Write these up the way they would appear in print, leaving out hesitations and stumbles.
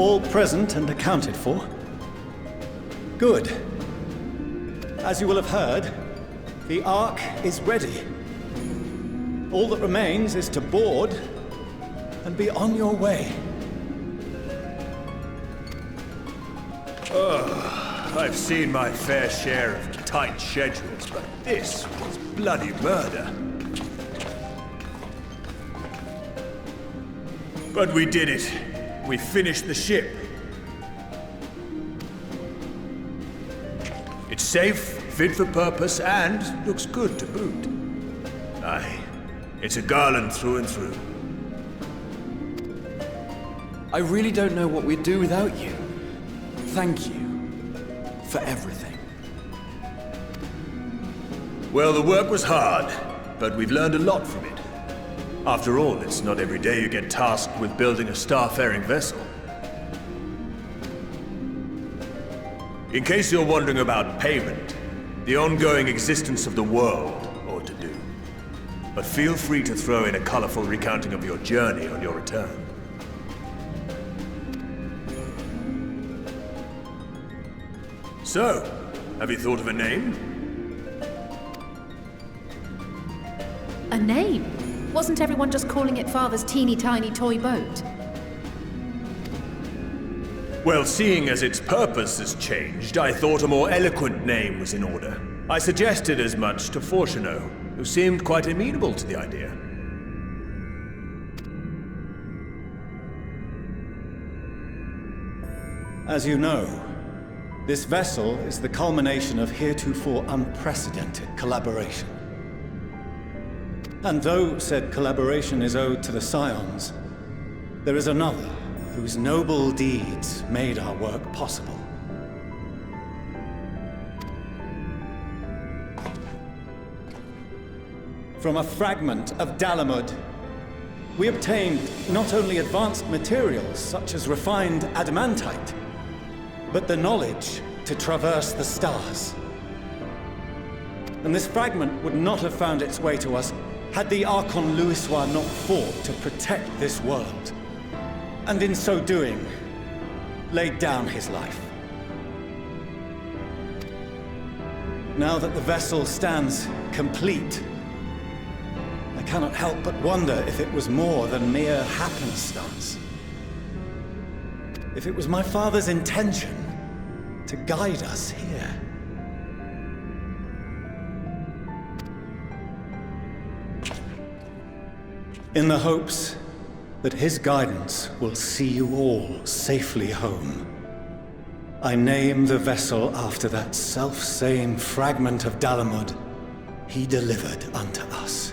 All present and accounted for? Good. As you will have heard, the Ark is ready. All that remains is to board and be on your way. I've seen my fair share of tight schedules, but this was bloody murder. But we did it. We finished the ship. It's safe, fit for purpose, and looks good to boot. Aye, it's a Garland through and through. I really don't know what we'd do without you. Thank you for everything. Well, the work was hard, but we've learned a lot from it. After all, it's not every day you get tasked with building a star-faring vessel. In case you're wondering about payment, the ongoing existence of the world ought to do. But feel free to throw in a colorful recounting of your journey on your return. So, have you thought of a name? A name? Wasn't everyone just calling it Father's teeny tiny toy boat? Well, seeing as its purpose has changed, I thought a more eloquent name was in order. I suggested as much to Fortuno, who seemed quite amenable to the idea. As you know, this vessel is the culmination of heretofore unprecedented collaboration. And though said collaboration is owed to the Scions, there is another whose noble deeds made our work possible. From a fragment of Dalamud, we obtained not only advanced materials such as refined adamantite, but the knowledge to traverse the stars. And this fragment would not have found its way to us had the Archon Louisoix not fought to protect this world, and in so doing, laid down his life. Now that the vessel stands complete, I cannot help but wonder if it was more than mere happenstance. If it was my father's intention to guide us here. In the hopes that his guidance will see you all safely home, I name the vessel after that self-same fragment of Dalamud he delivered unto us.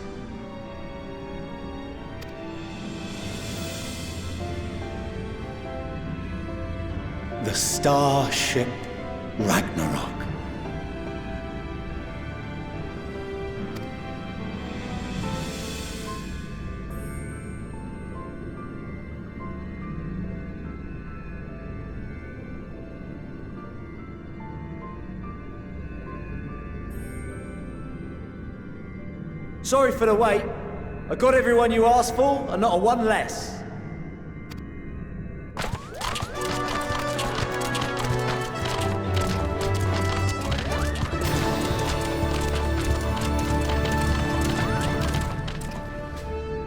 The Starship Ragnarok. Sorry for the wait. I got everyone you asked for, and not a one less.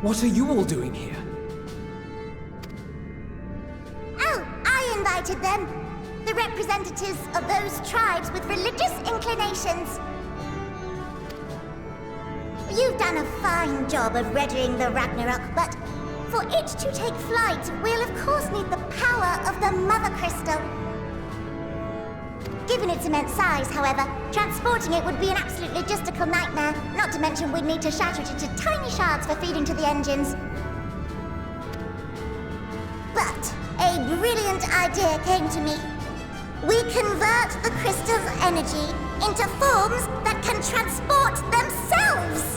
What are you all doing here? Oh, I invited them. The representatives of those tribes with religious inclinations. You've done a fine job of readying the Ragnarok, but for it to take flight, we'll of course need the power of the Mother Crystal. Given its immense size, however, transporting it would be an absolute logistical nightmare, not to mention we'd need to shatter it into tiny shards for feeding to the engines. But a brilliant idea came to me. We convert the crystal's energy into forms that can transport themselves!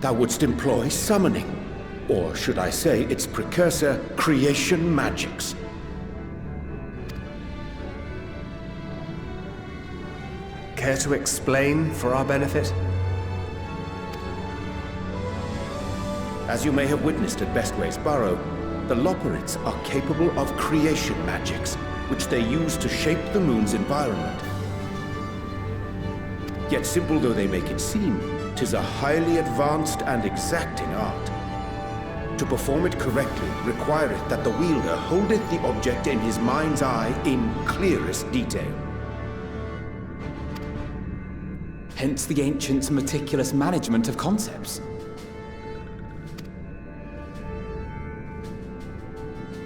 Thou wouldst employ summoning, or should I say its precursor, creation magics. Care to explain for our benefit? As you may have witnessed at Bestways Burrow, the Loporrits are capable of creation magics, which they use to shape the moon's environment. Yet simple though they make it seem, 'tis a highly advanced and exacting art. To perform it correctly requireth that the wielder holdeth the object in his mind's eye in clearest detail. Hence the ancients' meticulous management of concepts.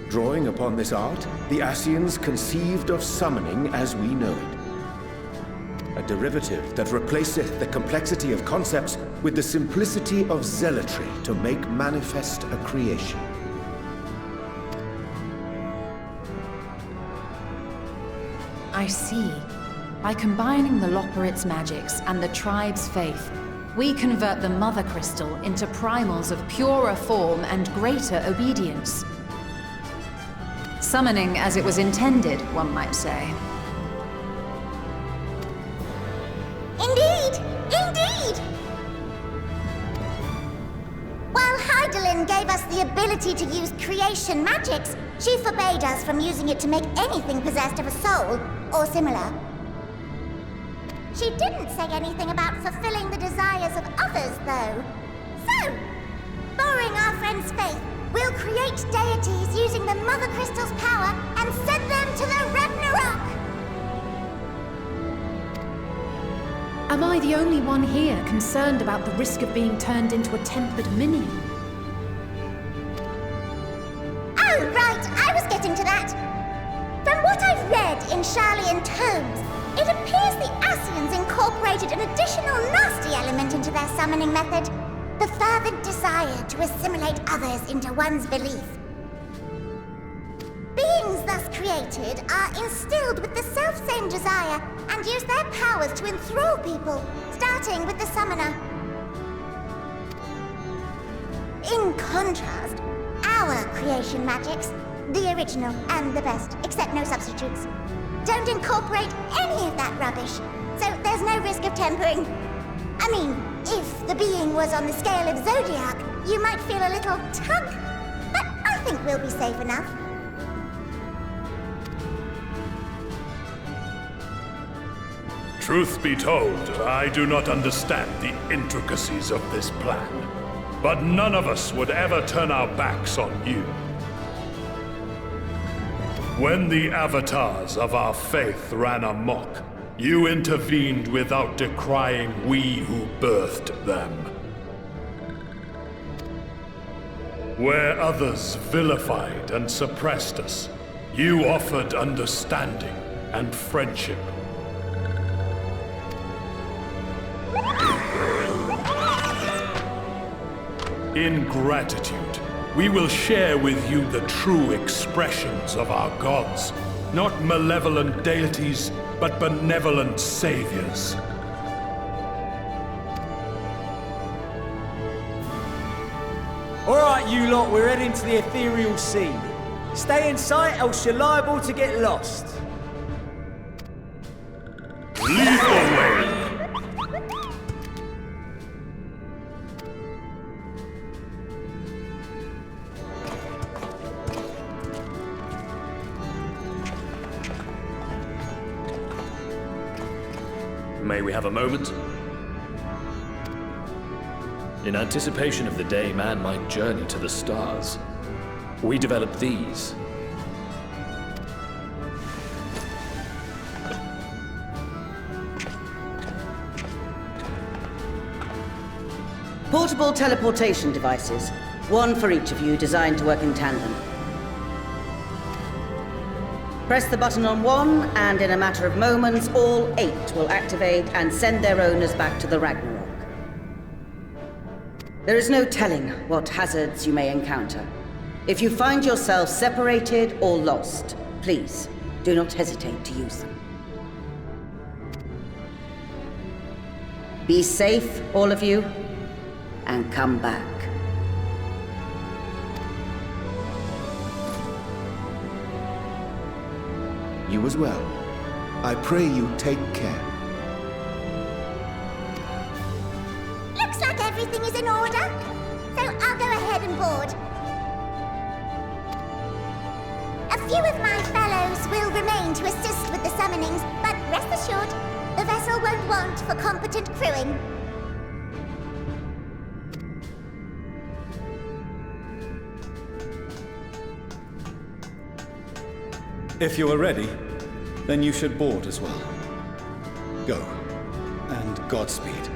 Drawing upon this art, the Ascians conceived of summoning as we know it. A derivative that replaceth the complexity of concepts with the simplicity of zealotry to make manifest a creation. I see. By combining the Loporrits' magics and the tribe's faith, we convert the Mother Crystal into primals of purer form and greater obedience. Summoning as it was intended, one might say. Indeed! Indeed! While Hydaelyn gave us the ability to use creation magics, she forbade us from using it to make anything possessed of a soul, or similar. She didn't say anything about fulfilling the desires of others, though. So, borrowing our friend's faith, we'll create deities using the Mother Crystal's power and send them to the Ragnarok! Am I the only one here concerned about the risk of being turned into a tempered minion? Oh, right, I was getting to that. From what I've read in Sharlayan tomes, it appears the Ascians incorporated an additional nasty element into their summoning method. The fervent desire to assimilate others into one's belief. Beings thus created are instilled with the self-same desire and use their powers to enthrall people, starting with the summoner. In contrast, our creation magics, the original and the best, except no substitutes, don't incorporate any of that rubbish, so there's no risk of tempering. I mean, if the being was on the scale of Zodiac, you might feel a little tug, but I think we'll be safe enough. Truth be told, I do not understand the intricacies of this plan. But none of us would ever turn our backs on you. When the avatars of our faith ran amok, you intervened without decrying we who birthed them. Where others vilified and suppressed us, you offered understanding and friendship. In gratitude, we will share with you the true expressions of our gods. Not malevolent deities, but benevolent saviors. Alright, you lot, we're heading to the ethereal sea. Stay in sight, else you're liable to get lost. Lead the way! May we have a moment? In anticipation of the day man might journey to the stars, we developed these. Portable teleportation devices, one for each of you, designed to work in tandem. Press the button on one, and in a matter of moments, all 8 will activate and send their owners back to the Ragnarok. There is no telling what hazards you may encounter. If you find yourself separated or lost, please do not hesitate to use them. Be safe, all of you, and come back. You as well. I pray you take care. board. A few of my fellows will remain to assist with the summonings, but rest assured, the vessel won't want for competent crewing. If you are ready, then you should board as well. Go, and Godspeed.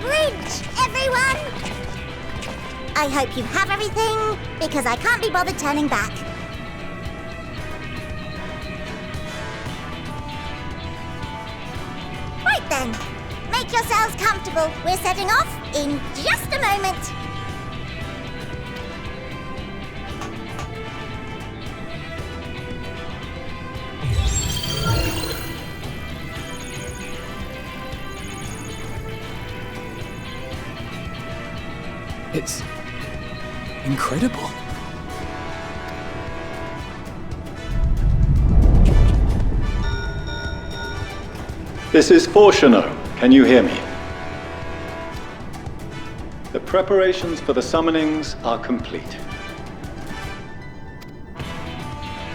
bridge, everyone! I hope you have everything, because I can't be bothered turning back. Right then, make yourselves comfortable. We're setting off in just a moment. It's incredible. This is Fortuno. Can you hear me? The preparations for the summonings are complete.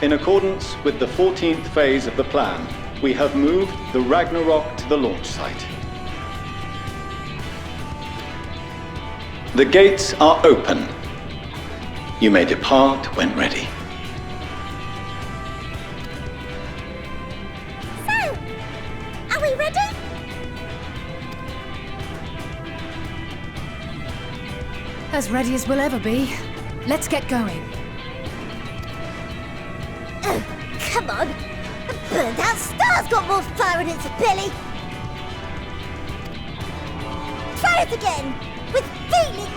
In accordance with the 14th phase of the plan, we have moved the Ragnarok to the launch site. The gates are open. You may depart when ready. So, are we ready? As ready as we'll ever be. Let's get going. Oh, come on. The burned-out star's got more fire in its belly. Try it again, with feeling.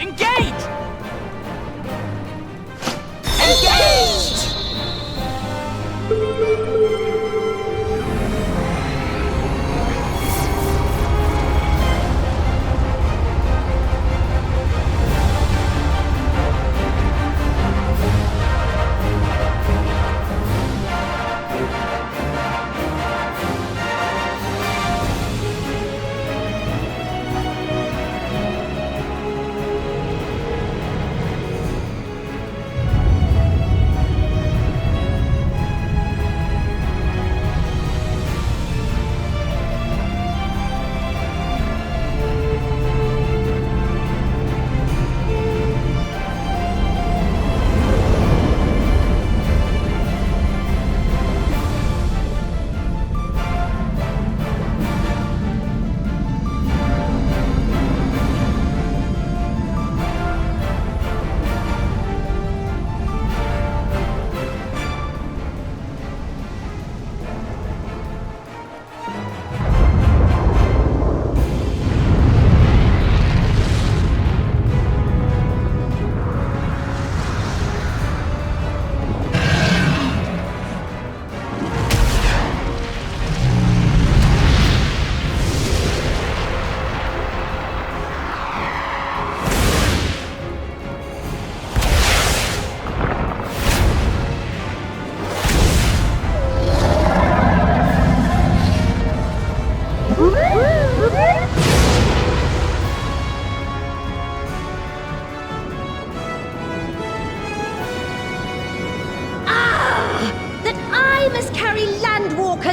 Engage! Engaged!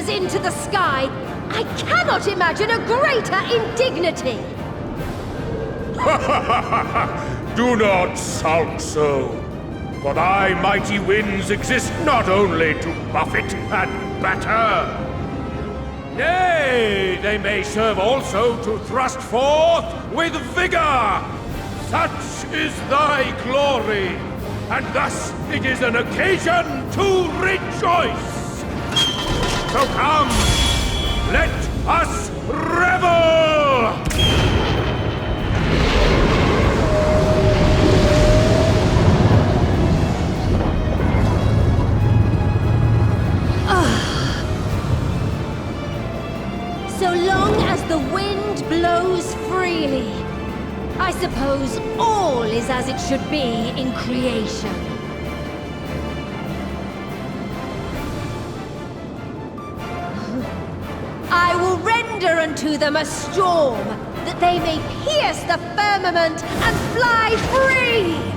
Into the sky. I cannot imagine a greater indignity. Do not sulk so, for thy mighty winds exist not only to buffet and batter. Nay, they may serve also to thrust forth with vigor. Such is thy glory, and thus it is an occasion to rejoice. So come, let us revel! So long as the wind blows freely, I suppose all is as it should be in creation. I will render render unto them a storm, that they may pierce the firmament and fly free!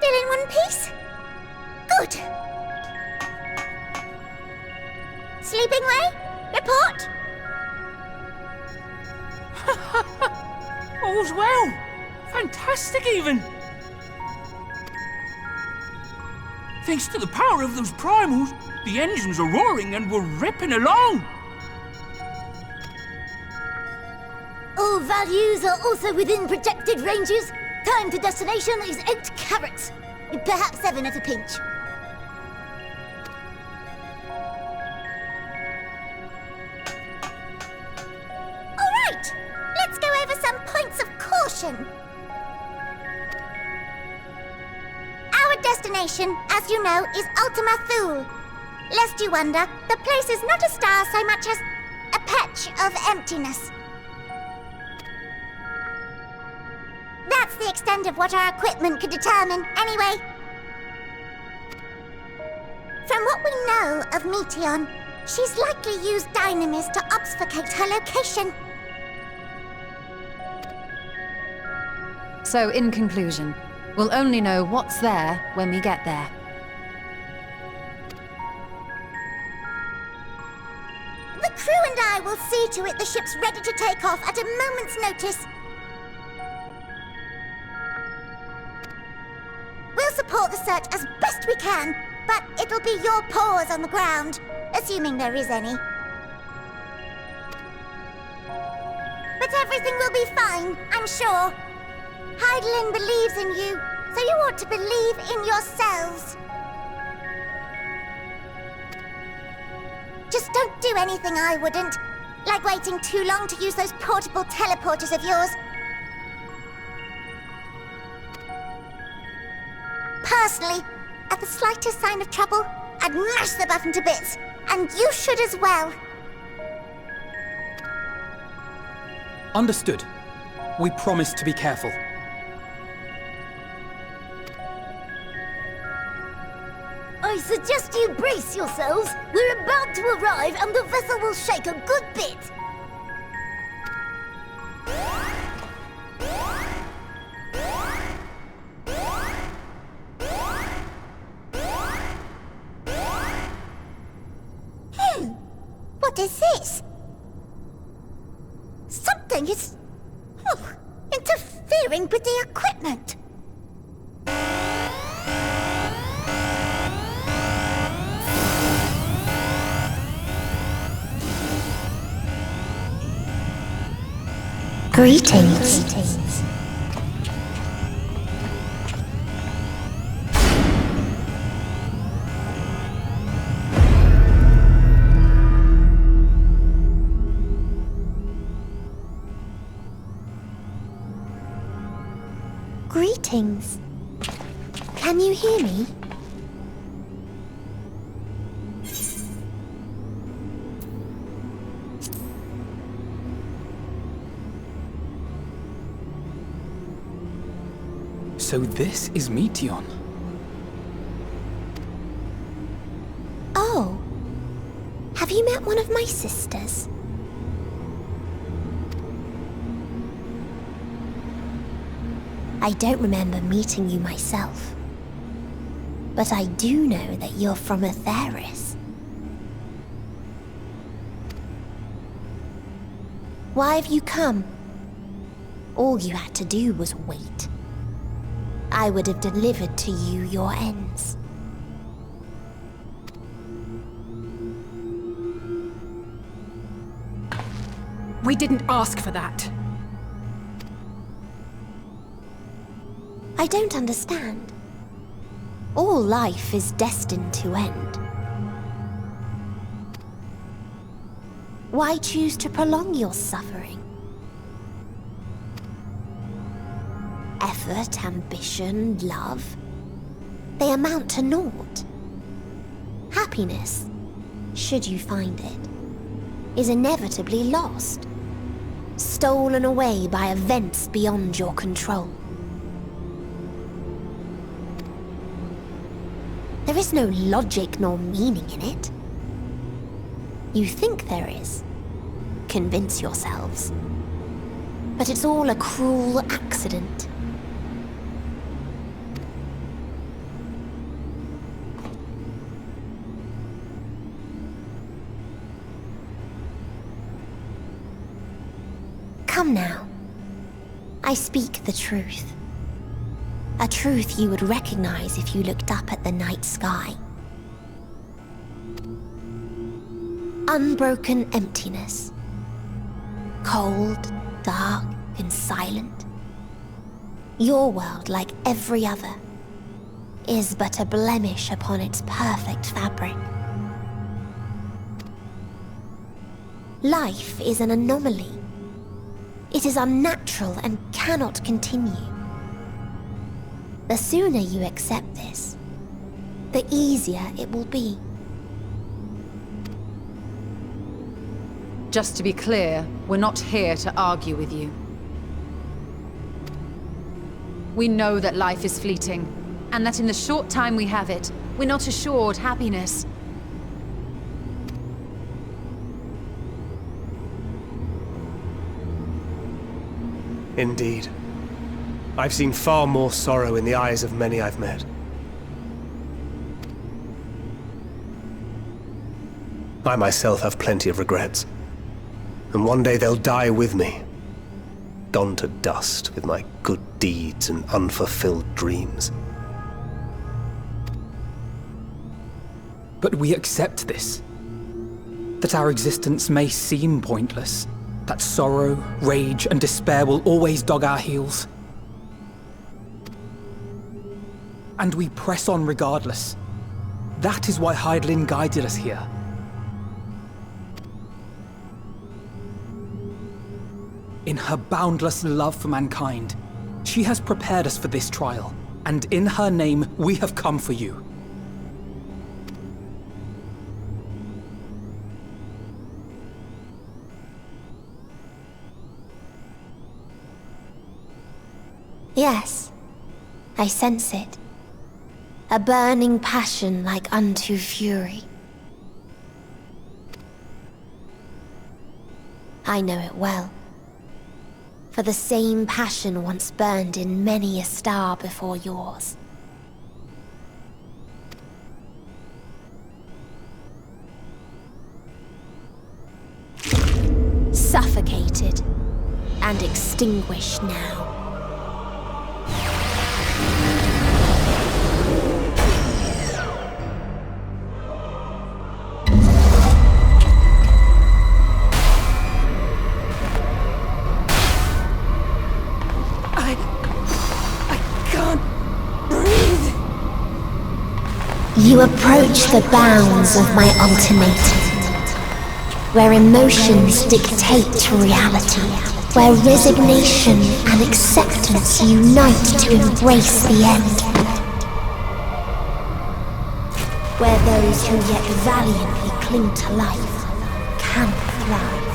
Still in one piece? Good. Sleeping way? Report? All's well. Fantastic, even. Thanks to the power of those primals, the engines are roaring and we're ripping along. All values are also within projected ranges. Time to destination is 8 carats. Perhaps 7 at a pinch. All right, let's go over some points of caution. Our destination, as you know, is Ultima Thule. Lest you wonder, the place is not a star so much as a patch of emptiness. That's the extent of what our equipment could determine, anyway. From what we know of Meteion, she's likely used Dynamis to obfuscate her location. So, in conclusion, we'll only know what's there when we get there. The crew and I will see to it the ship's ready to take off at a moment's notice. We'll support the search as best we can, but it'll be your paws on the ground, assuming there is any. But everything will be fine, I'm sure. Hydaelyn believes in you, so you ought to believe in yourselves. Just don't do anything I wouldn't, like waiting too long to use those portable teleporters of yours. Personally, at the slightest sign of trouble, I'd mash the button to bits, and you should as well. Understood. We promise to be careful. I suggest you brace yourselves. We're about to arrive and the vessel will shake a good bit. What is this? Something is... interfering with the equipment. Greetings. Greetings. Can you hear me? So this is Meteion. Oh. Have you met one of my sisters? I don't remember meeting you myself. But I do know that you're from Atheris. Why have you come? All you had to do was wait. I would have delivered to you your ends. We didn't ask for that. I don't understand. All life is destined to end. Why choose to prolong your suffering? Effort, ambition, love, they amount to naught. Happiness, should you find it, is inevitably lost, stolen away by events beyond your control. There is no logic nor meaning in it. You think there is. Convince yourselves. But it's all a cruel accident. Come now. I speak the truth. A truth you would recognize if you looked up at the night sky. Unbroken emptiness. Cold, dark, and silent. Your world, like every other, is but a blemish upon its perfect fabric. Life is an anomaly. It is unnatural and cannot continue. The sooner you accept this, the easier it will be. Just to be clear, we're not here to argue with you. We know that life is fleeting, and that in the short time we have it, we're not assured happiness. Indeed. I've seen far more sorrow in the eyes of many I've met. I myself have plenty of regrets. And one day they'll die with me. Gone to dust with my good deeds and unfulfilled dreams. But we accept this. That our existence may seem pointless. That sorrow, rage, and despair will always dog our heels. And we press on regardless. That is why Hydaelyn guided us here. In her boundless love for mankind, she has prepared us for this trial, and in her name, we have come for you. Yes, I sense it. A burning passion like unto fury. I know it well. For the same passion once burned in many a star before yours. Suffocated and extinguished now. You approach the bounds of my ultimatum, where emotions dictate reality, where resignation and acceptance unite to embrace the end, where those who yet valiantly cling to life can thrive.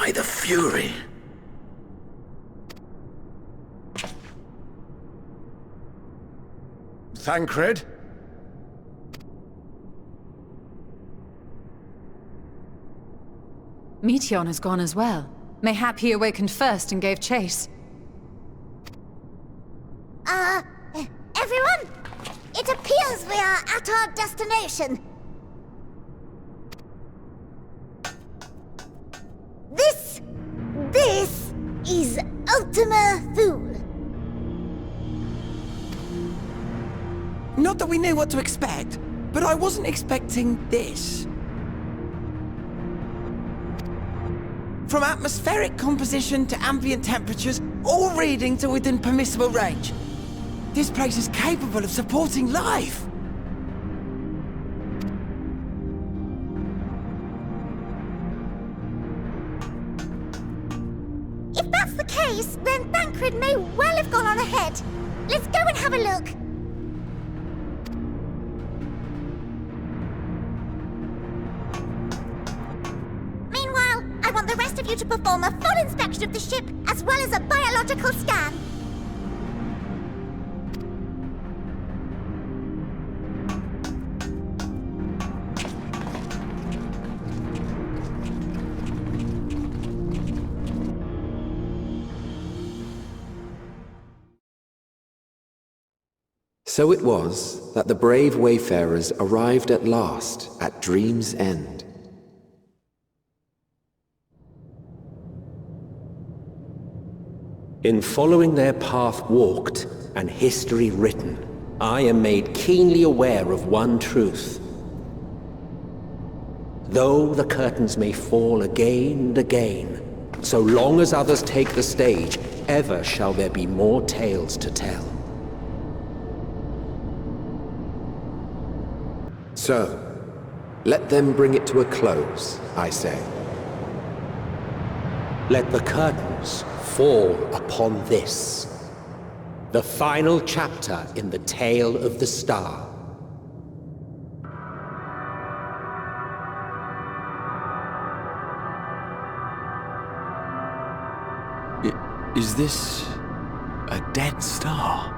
by the Fury. Thancred? Meteion has gone as well. Mayhap he awakened first and gave chase. Everyone? It appears we are at our destination. This is Ultima Thule. Not that we knew what to expect, but I wasn't expecting this. From atmospheric composition to ambient temperatures, all reading to within permissible range. This place is capable of supporting life. If that's the case, then Thancred may well have gone on ahead. Let's go and have a look. Meanwhile, I want the rest of you to perform a full inspection of the ship, as well as a biological scan. So it was that the brave wayfarers arrived at last at Dream's End. In following their path walked and history written, I am made keenly aware of one truth. Though the curtains may fall again and again, so long as others take the stage, ever shall there be more tales to tell. So, let them bring it to a close, I say. Let the curtains fall upon this, the final chapter in the tale of the star. Is this a dead star?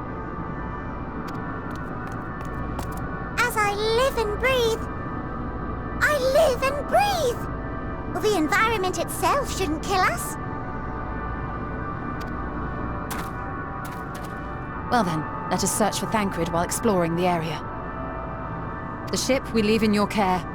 As I live and breathe, I live and breathe. Well, the environment itself shouldn't kill us. Well then, let us search for Thancred while exploring the area. The ship we leave in your care.